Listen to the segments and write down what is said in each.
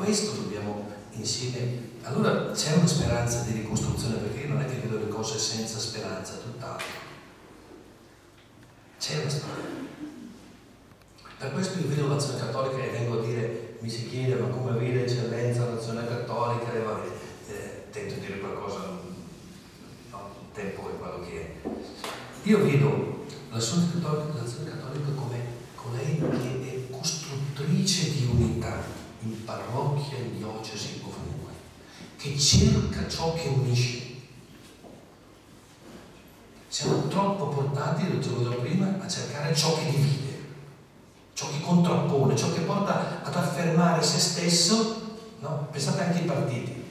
questo dobbiamo insieme. Allora c'è una speranza di ricostruzione, perché io non è che vedo le cose senza speranza, tutt'altro. C'è una speranza. Per questo io vedo l'Azione Cattolica e vengo a dire, mi si chiede ma come vede eccellenza l'Azione Cattolica, e vabbè, tento di dire qualcosa, no, il tempo è quello che è. Io vedo l'Azione Cattolica come colei che è costruttrice di unità in parrocchia, in diocesi, ovunque, che cerca ciò che unisce. Siamo troppo portati, lo dicevo prima, a cercare ciò che divide, ciò che contrappone, ciò che porta ad affermare se stesso, no? Pensate anche ai partiti,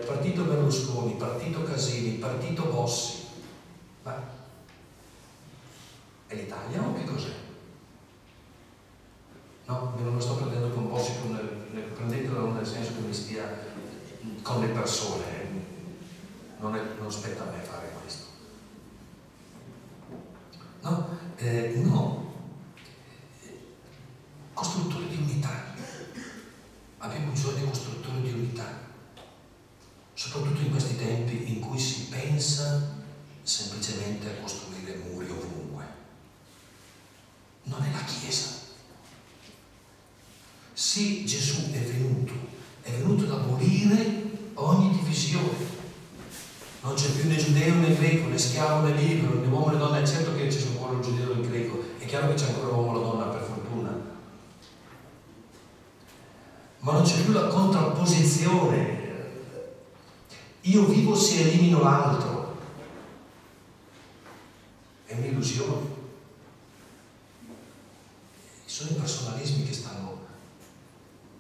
partito Berlusconi, partito Casini, partito Bossi, ma è l'Italia o che cos'è? No, non lo sto prendendo con Bossi, prendetelo nel senso che mi stia con le persone, non spetta a me fare questo. No, no, costruttore di unità. Abbiamo bisogno di costruttori di unità, soprattutto in questi tempi in cui si pensa semplicemente a costruire muri ovunque. Non è la Chiesa. Sì, Gesù è venuto ad abolire ogni divisione. Non c'è più né giudeo né greco, né schiavo né libero, né uomo né donna. È certo che c'è ancora il giudeo e il greco, è chiaro che c'è ancora l'uomo e la donna, per fortuna. Ma non c'è più la contrapposizione. Io vivo se elimino l'altro. È un'illusione. Sono i personalismi che stanno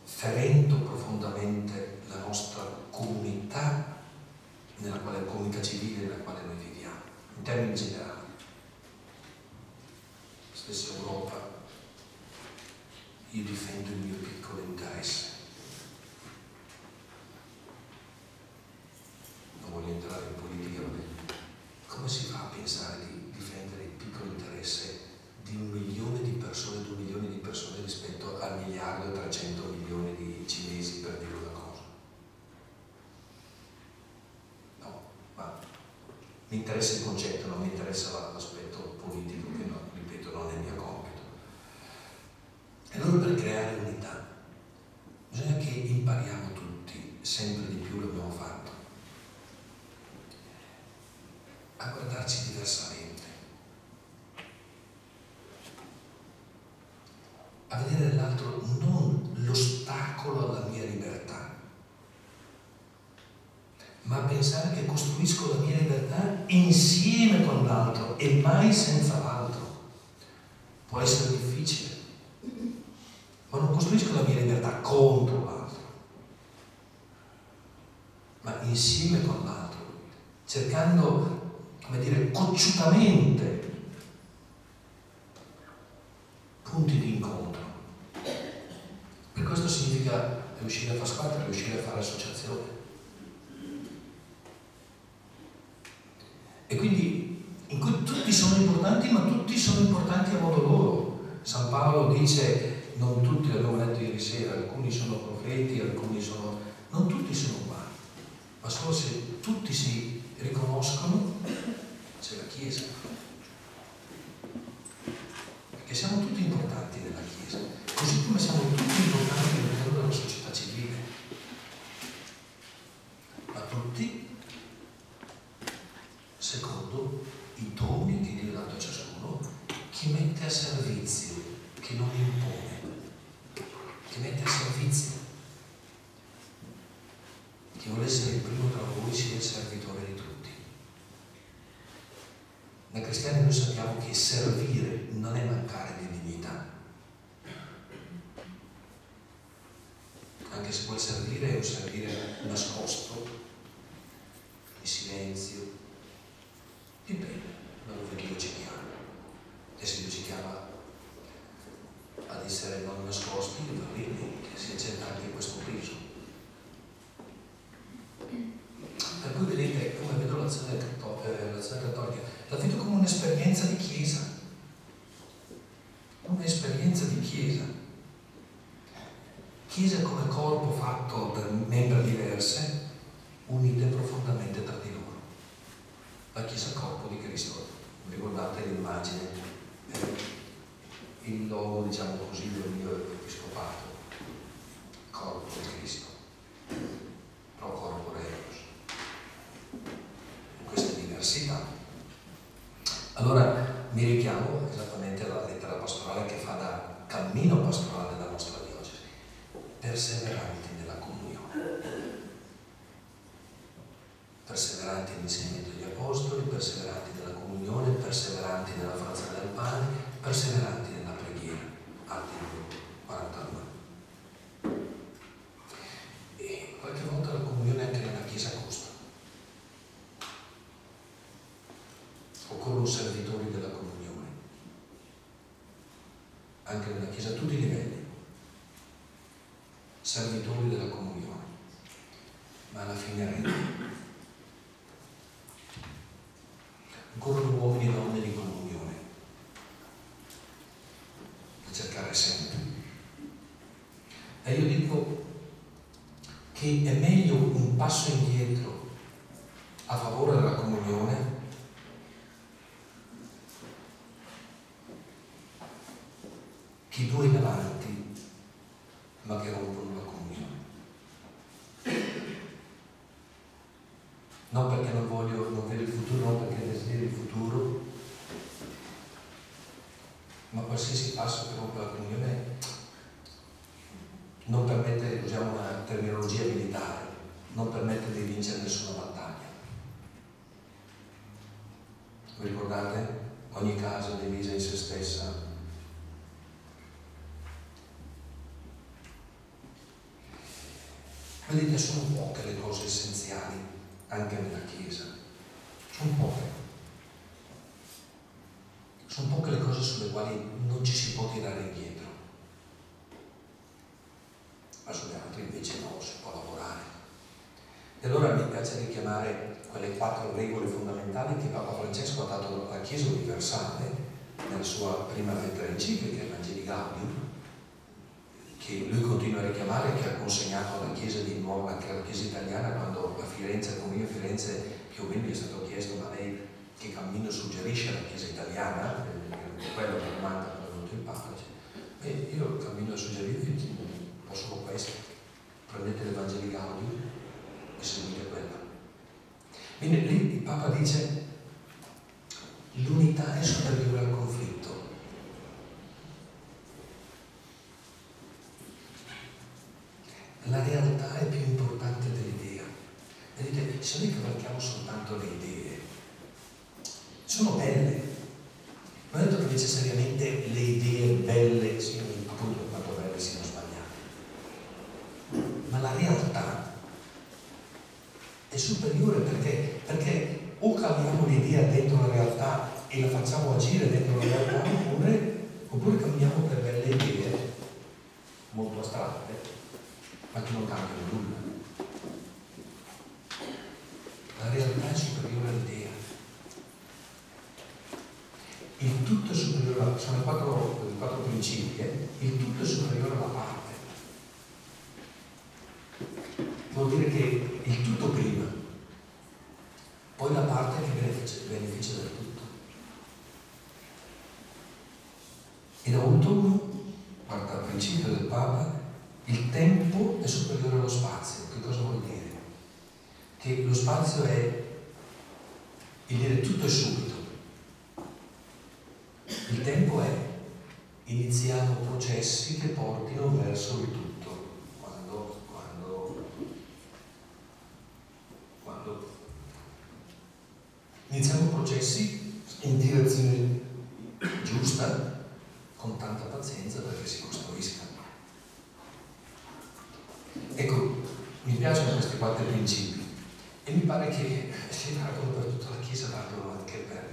ferendo profondamente la nostra comunità, nella quale comunità civile nella quale noi viviamo, in termini generali. Stessa Europa, io difendo il mio piccolo interesse. Non voglio entrare in politica, ma come si fa a pensare di difendere il piccolo interesse di 1 milione di persone, 2 milioni di persone rispetto al 1 miliardo e 300 milioni di cinesi, per dire una cosa? No, ma mi interessa il concetto, non mi interessa l'aspetto politico, che no, ripeto, non è il mio compito. E allora per creare unità bisogna che impariamo tutti, sempre di più l'abbiamo fatto, a guardarci diversamente, a vedere nell'altro non l'ostacolo alla mia libertà, ma a pensare che costruisco la mia libertà insieme con l'altro e mai senza l'altro. Può essere difficile, ma non costruisco la mia libertà contro l'altro, ma insieme con l'altro, cercando, come dire, cocciutamente punti di incontro. Per questo significa riuscire a fare squadra, riuscire a fare associazione. E quindi in cui tutti sono importanti, ma tutti sono importanti a modo loro. San Paolo dice, non tutti, l'abbiamo letto ieri sera, alcuni sono profeti, non tutti sono uguali, ma solo se tutti si riconoscono c'è la Chiesa. Perché siamo tutti importanti nella Chiesa, così come siamo tutti importanti all'interno della società civile, ma tutti secondo i doni che Dio ha dato a ciascuno, chi mette a servizio, chi non impone, chi mette a servizio. Chi vuole essere il primo tra voi sia il servitore di tutti. Da cristiani noi sappiamo che servire non è mancare di dignità. Anche se quel servire è un servire nascosto, in silenzio, dipende da dove Dio ci chiama. E se Dio ci chiama ad essere non nascosti, va bene, che si accetta anche questo peso. Per cui vedete come vedo l'azione cattolica, la vedo come un'esperienza di Chiesa, un'esperienza di Chiesa. Chiesa come corpo fatto per membra diverse, unite profondamente tra di loro. La Chiesa corpo di Cristo. Ricordate l'immagine, il logo, diciamo così, del mio episcopato, corpo di Cristo, pro corpore eos, in queste diversità. Allora mi richiamo esattamente alla lettera pastorale che fa da cammino pastorale della nostra diocesi: perseveranti nella comunione, perseveranti nell'insegnamento degli apostoli, perseveranti nella comunione, perseveranti nella frazione del pane, perseveranti nella preghiera. Atti 42. E qualche volta la comunione anche nella Chiesa costa. Occorrono servitori della comunione, anche nella Chiesa a tutti i livelli, servitori della comunione, ma alla fine regno. Occorrono uomini e donne di comunione, da cercare sempre. E io dico che è meglio un passo indietro a favore della comunione che due in avanti, ma che rompono la comunione. Non perché non vedo il futuro, non perché desidero il futuro, ma qualsiasi passo che rompe la comunione non permette, usiamo una terminologia militare, non permette di vincere nessuna battaglia. Vi ricordate? Ogni casa divisa in se stessa. Vedete, sono poche le cose essenziali anche nella Chiesa, sono poche. Sono poche le cose sulle quali non ci si può tirare indietro, ma sulle altre invece no, si può lavorare. E allora mi piace richiamare quelle 4 regole fondamentali che Papa Francesco ha dato alla Chiesa universale nella sua prima lettera enciclica, Evangelii Gaudium, che lui continua a richiamare, che ha consegnato alla Chiesa di nuovo, anche alla Chiesa italiana, quando a Firenze, come io a Firenze, più o meno gli è stato chiesto: ma lei che cammino suggerisce alla Chiesa italiana? Quello che manca per il venuto il Papa. Beh, io cammino a suggerire, posso con questo, prendete l'Evangelii Gaudium e seguite quello. Quindi lì il Papa dice: l'unità è superiore al conflitto. La realtà è più importante dell'idea. Vedete, se noi cavalchiamo soltanto le idee, sono belle. Non è detto che necessariamente le idee belle siano, appunto, quanto belle siano sbagliate. Ma la realtà è superiore perché o cambiamo l'idea dentro la realtà e la facciamo agire dentro la realtà, oppure cambiamo per belle idee molto astratte, ma che non cambiano nulla. La realtà è superiore all'idea. Il tutto è superiore, sono i quattro principi, il tutto è superiore alla parte. Vuol dire che il tutto prima, poi la parte che beneficia del tutto. E da ultimo, guarda, il principio del Papa: il tempo è superiore allo spazio. Che cosa vuol dire? Che lo spazio è il dire tutto è subito. Il tempo è iniziamo processi che portino verso il tutto. Quando iniziamo processi in direzione giusta, con tanta pazienza perché si costruiscano. Ecco, mi piacciono questi 4 principi e mi pare che si valgono per tutta la Chiesa, valgono anche per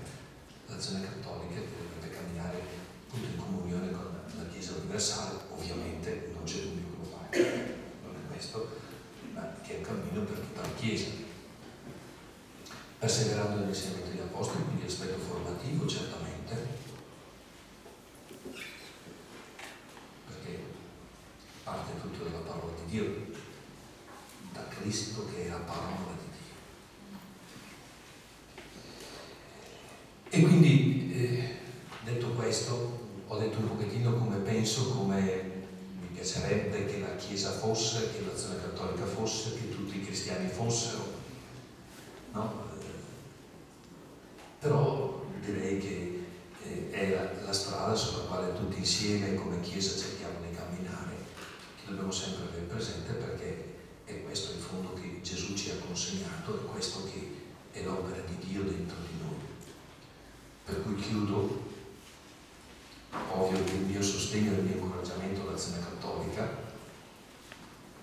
l'azione cattolica, che dovrebbe camminare appunto in comunione con la Chiesa universale. Ovviamente non c'è dubbio che lo fa, non è questo, ma che è un cammino per tutta la Chiesa, perseverando nell'insegnamento degli apostoli, quindi l'aspetto formativo certamente, perché parte tutto dalla parola di Dio, da Cristo che è la parola di Dio. E quindi, detto questo, ho detto un pochettino come penso, come mi piacerebbe che la Chiesa fosse, che l'Azione Cattolica fosse, che tutti i cristiani fossero, no? Però direi che è la strada sulla quale tutti insieme come Chiesa cerchiamo di camminare, che dobbiamo sempre avere presente, perché è questo in fondo che Gesù ci ha consegnato, è questo che è l'opera di Dio dentro di noi. Per cui chiudo, ovvio il mio sostegno e il mio incoraggiamento all'Azione Cattolica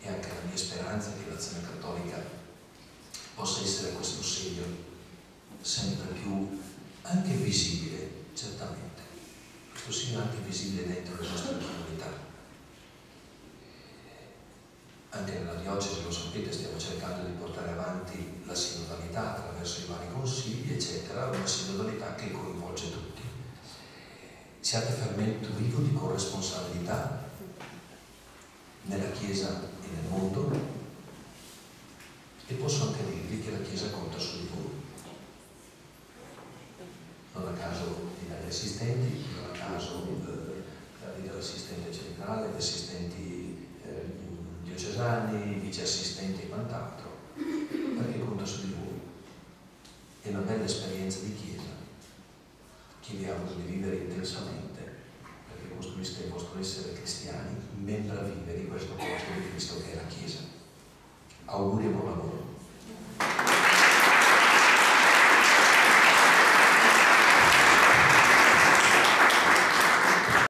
e anche la mia speranza che l'Azione Cattolica possa essere questo segno sempre più anche visibile, certamente, questo segno anche visibile dentro le nostre comunità. Anche nella diocesi, lo sapete, stiamo cercando di portare avanti la sinodalità attraverso i vari consigli, eccetera, una sinodalità che coinvolge tutti. Siate fermento vivo di corresponsabilità nella Chiesa e nel mondo, e posso anche dirvi che la Chiesa conta su di voi. Non a caso i vari assistenti, non a caso l'assistente centrale, gli assistenti diocesani, i vice assistenti e quant'altro, perché conta su di voi. È una bella esperienza di Chiesa che vi auguro di vivere intensamente, perché costruisca il vostro essere cristiani, membra vive di questo corpo di Cristo che è la Chiesa. Auguri e buon lavoro.